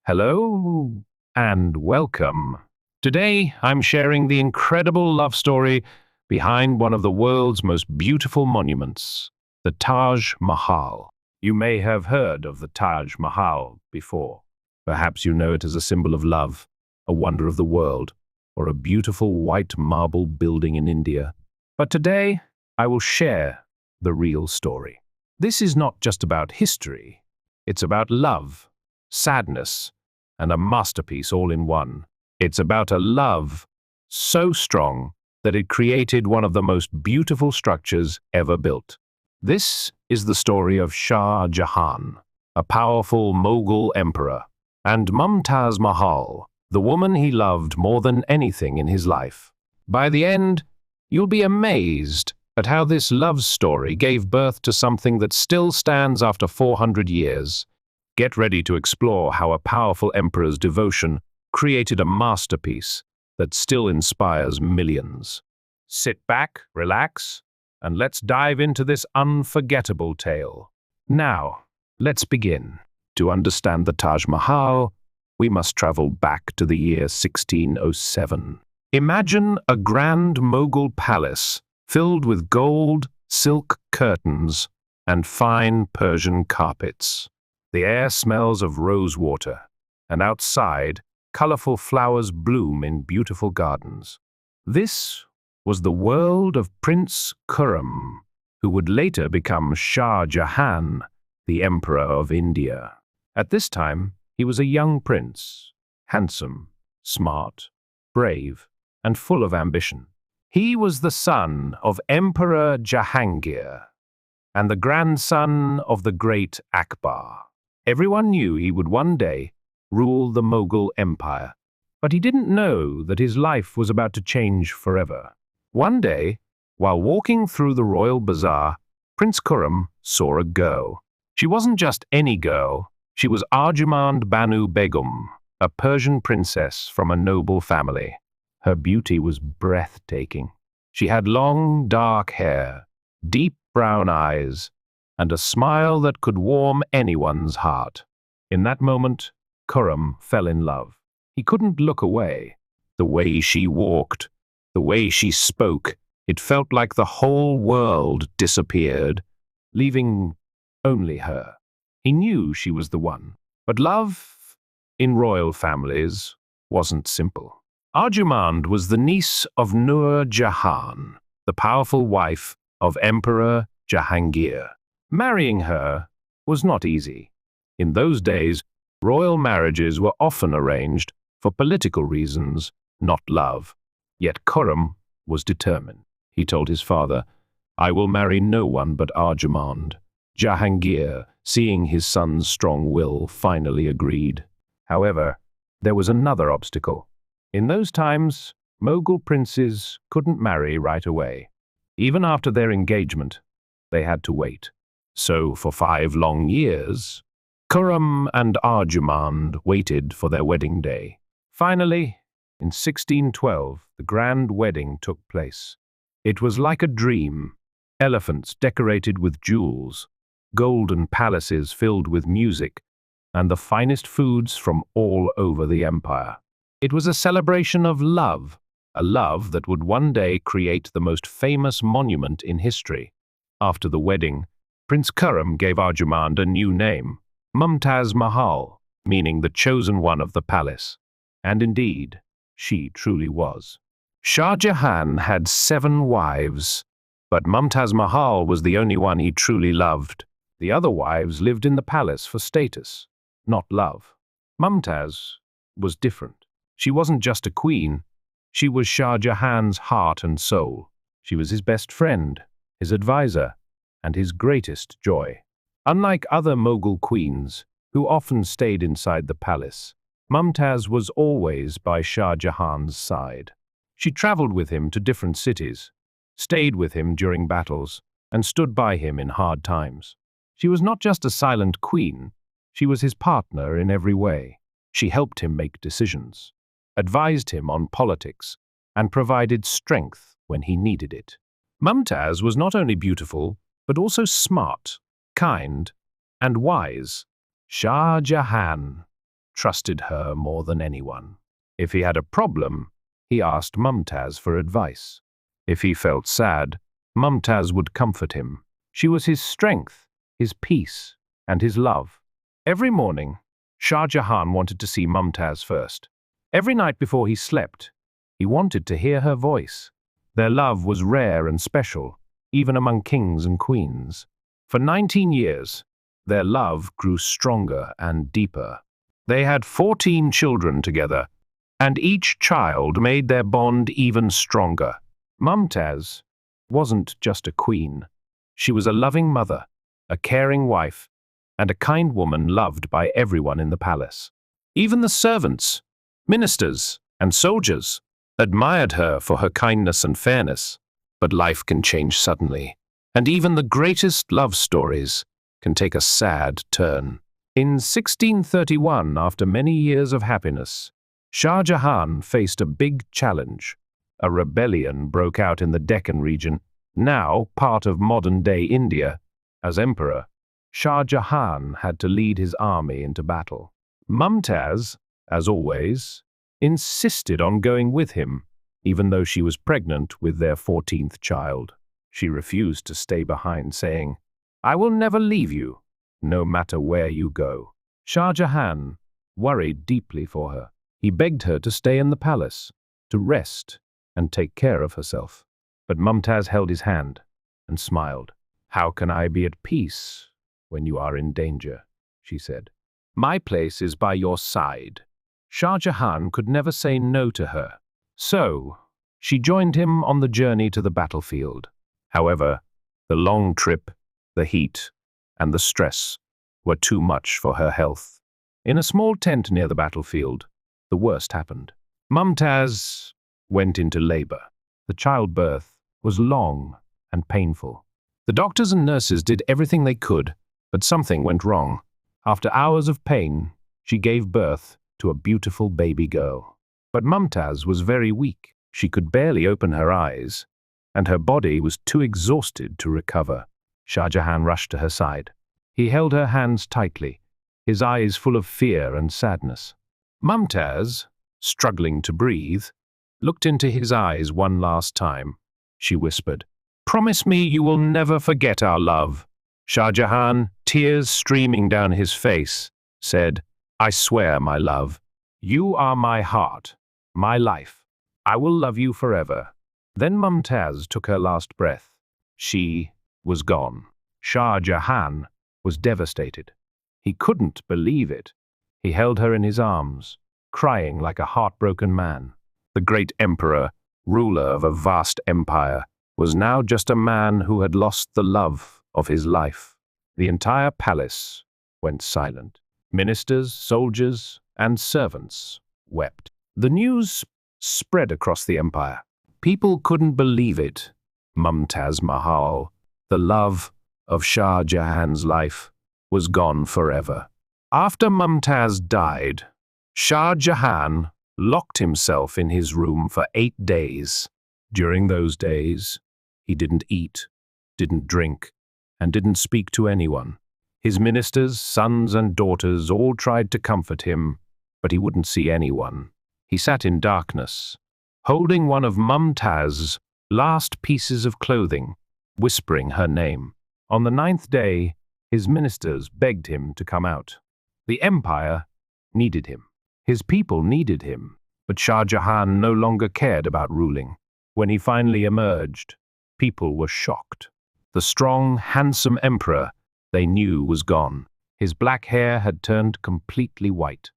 Hello and welcome. Today I'm sharing the incredible love story behind one of the world's most beautiful monuments, the Taj Mahal. You may have heard of the Taj Mahal before. Perhaps you know it as a symbol of love, a wonder of the world, or a beautiful white marble building in India. But today I will share the real story. This is not just about history, it's about love, sadness, and a masterpiece all in one. It's about a love so strong that it created one of the most beautiful structures ever built. This is the story of Shah Jahan, a powerful Mughal emperor, and Mumtaz Mahal, the woman he loved more than anything in his life. By the end, you'll be amazed at how this love story gave birth to something that still stands after 400 years. Get ready to explore how a powerful emperor's devotion created a masterpiece that still inspires millions. Sit back, relax, and let's dive into this unforgettable tale. Now, let's begin. To understand the Taj Mahal, we must travel back to the year 1607. Imagine a grand Mughal palace filled with gold, silk curtains, and fine Persian carpets. The air smells of rose water, and outside, colorful flowers bloom in beautiful gardens. This was the world of Prince Khurram, who would later become Shah Jahan, the Emperor of India. At this time, he was a young prince, handsome, smart, brave, and full of ambition. He was the son of Emperor Jahangir and the grandson of the great Akbar. Everyone knew he would one day rule the Mughal Empire, but he didn't know that his life was about to change forever. One day, while walking through the royal bazaar, Prince Khurram saw a girl. She wasn't just any girl, she was Arjumand Banu Begum, a Persian princess from a noble family. Her beauty was breathtaking. She had long, dark hair, deep brown eyes, and a smile that could warm anyone's heart. In that moment, Khurram fell in love. He couldn't look away. The way she walked, the way she spoke, it felt like the whole world disappeared, leaving only her. He knew she was the one. But love in royal families wasn't simple. Arjumand was the niece of Nur Jahan, the powerful wife of Emperor Jahangir. Marrying her was not easy. In those days, royal marriages were often arranged for political reasons, not love. Yet Khurram was determined. He told his father, "I will marry no one but Arjumand." Jahangir, seeing his son's strong will, finally agreed. However, there was another obstacle. In those times, Mughal princes couldn't marry right away. Even after their engagement, they had to wait. So for 5 long years, Khurram and Arjumand waited for their wedding day. Finally, in 1612, the grand wedding took place. It was like a dream. Elephants decorated with jewels, golden palaces filled with music, and the finest foods from all over the empire. It was a celebration of love, a love that would one day create the most famous monument in history. After the wedding, Prince Khurram gave Arjumand a new name, Mumtaz Mahal, meaning the chosen one of the palace. And indeed, she truly was. Shah Jahan had 7 wives, but Mumtaz Mahal was the only one he truly loved. The other wives lived in the palace for status, not love. Mumtaz was different. She wasn't just a queen, she was Shah Jahan's heart and soul. She was his best friend, his advisor, and his greatest joy. Unlike other Mughal queens, who often stayed inside the palace, Mumtaz was always by Shah Jahan's side. She traveled with him to different cities, stayed with him during battles, and stood by him in hard times. She was not just a silent queen, she was his partner in every way. She helped him make decisions, advised him on politics, and provided strength when he needed it. Mumtaz was not only beautiful, but also smart, kind, and wise. Shah Jahan trusted her more than anyone. If he had a problem, he asked Mumtaz for advice. If he felt sad, Mumtaz would comfort him. She was his strength, his peace, and his love. Every morning, Shah Jahan wanted to see Mumtaz first. Every night before he slept, he wanted to hear her voice. Their love was rare and special, even among kings and queens. For 19 years, their love grew stronger and deeper. They had 14 children together, and each child made their bond even stronger. Mumtaz wasn't just a queen. She was a loving mother, a caring wife, and a kind woman loved by everyone in the palace. Even the servants, ministers, and soldiers admired her for her kindness and fairness. But life can change suddenly, and even the greatest love stories can take a sad turn. In 1631, after many years of happiness, Shah Jahan faced a big challenge. A rebellion broke out in the Deccan region, now part of modern-day India. As emperor, Shah Jahan had to lead his army into battle. Mumtaz, as always, insisted on going with him, even though she was pregnant with their 14th child. She refused to stay behind, saying, "I will never leave you, no matter where you go." Shah Jahan worried deeply for her. He begged her to stay in the palace, to rest and take care of herself. But Mumtaz held his hand and smiled. "How can I be at peace when you are in danger?" she said. "My place is by your side." Shah Jahan could never say no to her, so she joined him on the journey to the battlefield. However, the long trip, the heat, and the stress were too much for her health. In a small tent near the battlefield, the worst happened. Mumtaz went into labor. The childbirth was long and painful. The doctors and nurses did everything they could, but something went wrong. After hours of pain, she gave birth to a beautiful baby girl. But Mumtaz was very weak. She could barely open her eyes, and her body was too exhausted to recover. Shah Jahan rushed to her side. He held her hands tightly, his eyes full of fear and sadness. Mumtaz, struggling to breathe, looked into his eyes one last time. She whispered, "Promise me you will never forget our love." Shah Jahan, tears streaming down his face, said, "I swear, my love, you are my heart, my life. I will love you forever." Then Mumtaz took her last breath. She was gone. Shah Jahan was devastated. He couldn't believe it. He held her in his arms, crying like a heartbroken man. The great emperor, ruler of a vast empire, was now just a man who had lost the love of his life. The entire palace went silent. Ministers, soldiers, and servants wept. The news spread across the empire. People couldn't believe it. Mumtaz Mahal, the love of Shah Jahan's life, was gone forever. After Mumtaz died, Shah Jahan locked himself in his room for 8 days. During those days, he didn't eat, didn't drink, and didn't speak to anyone. His ministers, sons and daughters all tried to comfort him, but he wouldn't see anyone. He sat in darkness, holding one of Mumtaz's last pieces of clothing, whispering her name. On the 9th day, his ministers begged him to come out. The empire needed him. His people needed him, but Shah Jahan no longer cared about ruling. When he finally emerged, people were shocked. The strong, handsome emperor they knew was gone. His black hair had turned completely white.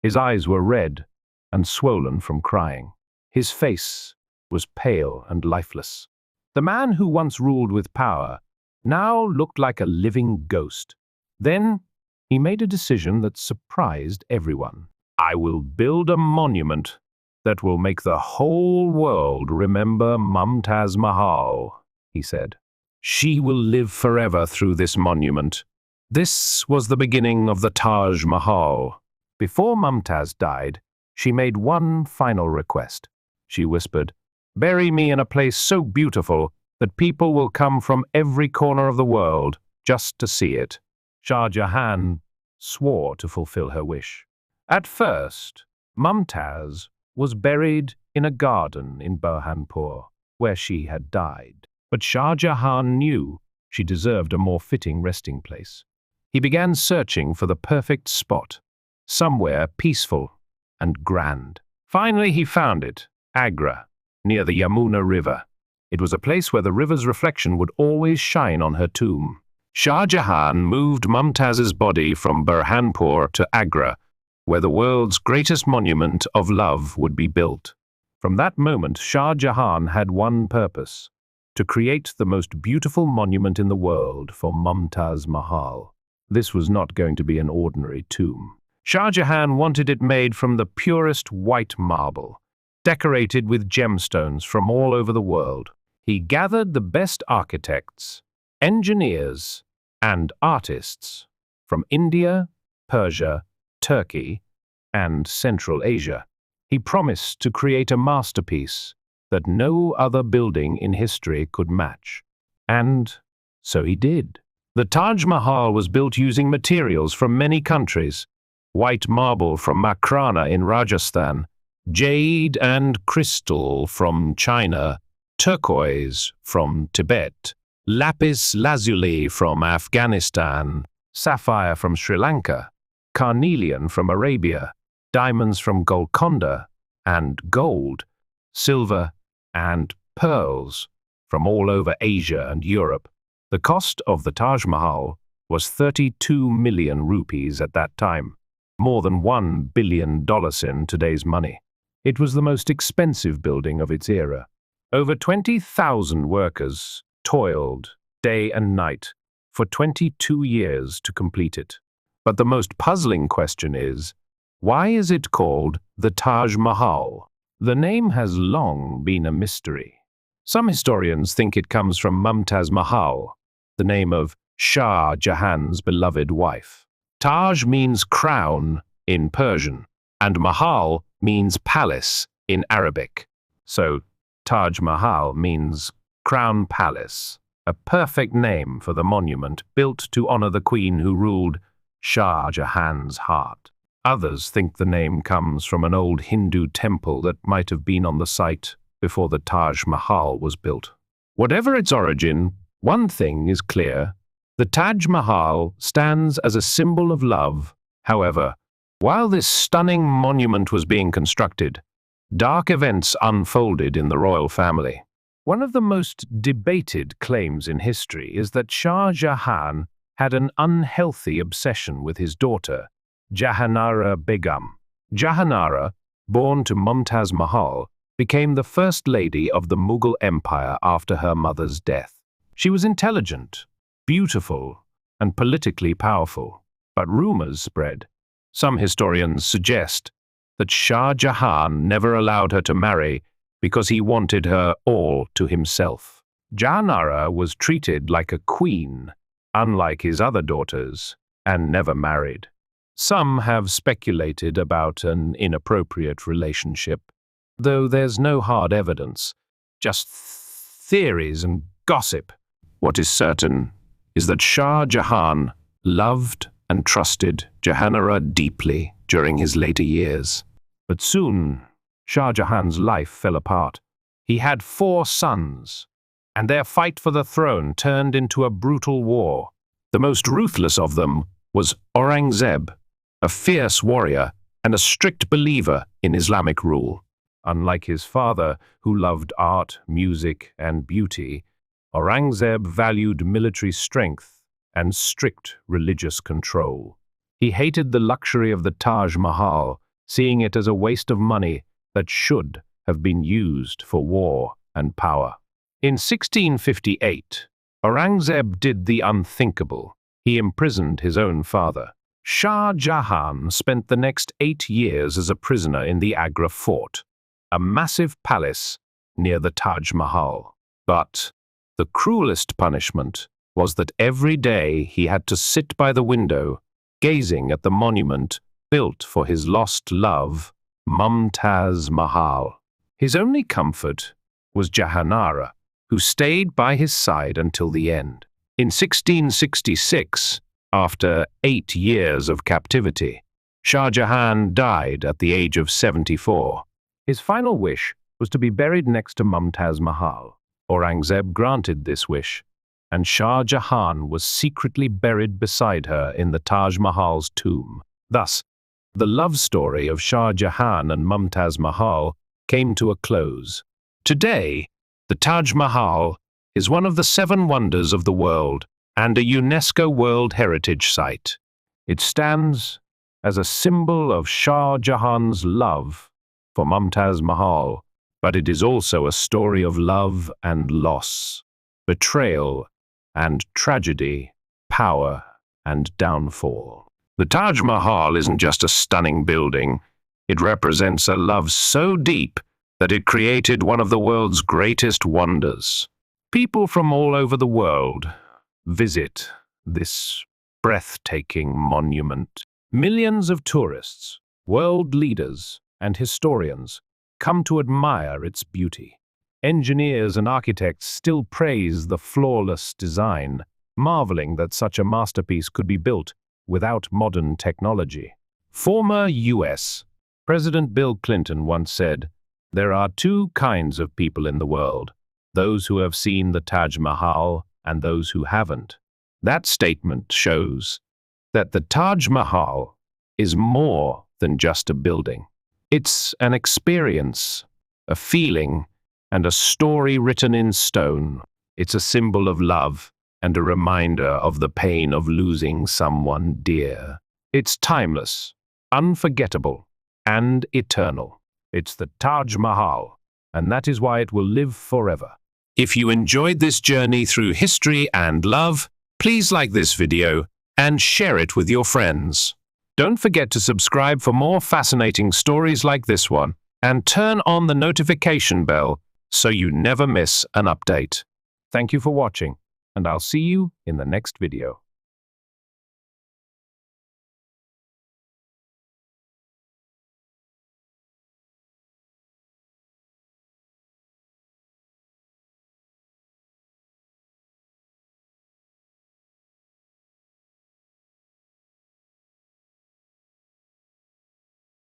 His eyes were red and swollen from crying. His face was pale and lifeless. The man who once ruled with power now looked like a living ghost. Then he made a decision that surprised everyone. "I will build a monument that will make the whole world remember Mumtaz Mahal," he said. "She will live forever through this monument." This was the beginning of the Taj Mahal. Before Mumtaz died, she made one final request. She whispered, "Bury me in a place so beautiful that people will come from every corner of the world just to see it." Shah Jahan swore to fulfill her wish. At first, Mumtaz was buried in a garden in Burhanpur, where she had died. But Shah Jahan knew she deserved a more fitting resting place. He began searching for the perfect spot, somewhere peaceful and grand. Finally, he found it, Agra, near the Yamuna River. It was a place where the river's reflection would always shine on her tomb. Shah Jahan moved Mumtaz's body from Burhanpur to Agra, where the world's greatest monument of love would be built. From that moment, Shah Jahan had one purpose: to create the most beautiful monument in the world for Mumtaz Mahal. This was not going to be an ordinary tomb. Shah Jahan wanted it made from the purest white marble, decorated with gemstones from all over the world. He gathered the best architects, engineers, and artists from India, Persia, Turkey, and Central Asia. He promised to create a masterpiece that no other building in history could match. And so he did. The Taj Mahal was built using materials from many countries: white marble from Makrana in Rajasthan, jade and crystal from China, turquoise from Tibet, lapis lazuli from Afghanistan, sapphire from Sri Lanka, carnelian from Arabia, diamonds from Golconda, and gold, silver, and pearls from all over Asia and Europe. The cost of the Taj Mahal was 32 million rupees at that time, more than $1 billion in today's money. It was the most expensive building of its era. Over 20,000 workers toiled day and night for 22 years to complete it. But the most puzzling question is, why is it called the Taj Mahal? The name has long been a mystery. Some historians think it comes from Mumtaz Mahal, the name of Shah Jahan's beloved wife. Taj means crown in Persian, and Mahal means palace in Arabic. So Taj Mahal means crown palace, a perfect name for the monument built to honor the queen who ruled Shah Jahan's heart. Others think the name comes from an old Hindu temple that might have been on the site before the Taj Mahal was built. Whatever its origin, one thing is clear: the Taj Mahal stands as a symbol of love. However, while this stunning monument was being constructed, dark events unfolded in the royal family. One of the most debated claims in history is that Shah Jahan had an unhealthy obsession with his daughter, Jahanara Begum. Jahanara, born to Mumtaz Mahal, became the first lady of the Mughal Empire after her mother's death. She was intelligent, beautiful, and politically powerful, but rumors spread. Some historians suggest that Shah Jahan never allowed her to marry because he wanted her all to himself. Jahanara was treated like a queen, unlike his other daughters, and never married. Some have speculated about an inappropriate relationship, though there's no hard evidence, just theories and gossip. What is certain is that Shah Jahan loved and trusted Jahanara deeply during his later years. But soon, Shah Jahan's life fell apart. He had 4 sons, and their fight for the throne turned into a brutal war. The most ruthless of them was Aurangzeb, a fierce warrior and a strict believer in Islamic rule. Unlike his father, who loved art, music, and beauty, Aurangzeb valued military strength and strict religious control. He hated the luxury of the Taj Mahal, seeing it as a waste of money that should have been used for war and power. In 1658, Aurangzeb did the unthinkable. He imprisoned his own father. Shah Jahan spent the next 8 years as a prisoner in the Agra fort, a massive palace near the Taj Mahal. But the cruelest punishment was that every day he had to sit by the window, gazing at the monument built for his lost love, Mumtaz Mahal. His only comfort was Jahanara, who stayed by his side until the end. In 1666, after 8 years of captivity, Shah Jahan died at the age of 74. His final wish was to be buried next to Mumtaz Mahal. Aurangzeb granted this wish, and Shah Jahan was secretly buried beside her in the Taj Mahal's tomb. Thus, the love story of Shah Jahan and Mumtaz Mahal came to a close. Today, the Taj Mahal is one of the 7 wonders of the world and a UNESCO World Heritage Site. It stands as a symbol of Shah Jahan's love for Mumtaz Mahal, but it is also a story of love and loss, betrayal and tragedy, power and downfall. The Taj Mahal isn't just a stunning building. It represents a love so deep that it created one of the world's greatest wonders. People from all over the world visit this breathtaking monument. Millions of tourists, world leaders, and historians come to admire its beauty. Engineers and architects still praise the flawless design, marveling that such a masterpiece could be built without modern technology. Former U.S. President Bill Clinton once said, "There are 2 kinds of people in the world, those who have seen the Taj Mahal and those who haven't." That statement shows that the Taj Mahal is more than just a building. It's an experience, a feeling, and a story written in stone. It's a symbol of love and a reminder of the pain of losing someone dear. It's timeless, unforgettable, and eternal. It's the Taj Mahal, and that is why it will live forever. If you enjoyed this journey through history and love, please like this video and share it with your friends. Don't forget to subscribe for more fascinating stories like this one, and turn on the notification bell so you never miss an update. Thank you for watching, and I'll see you in the next video.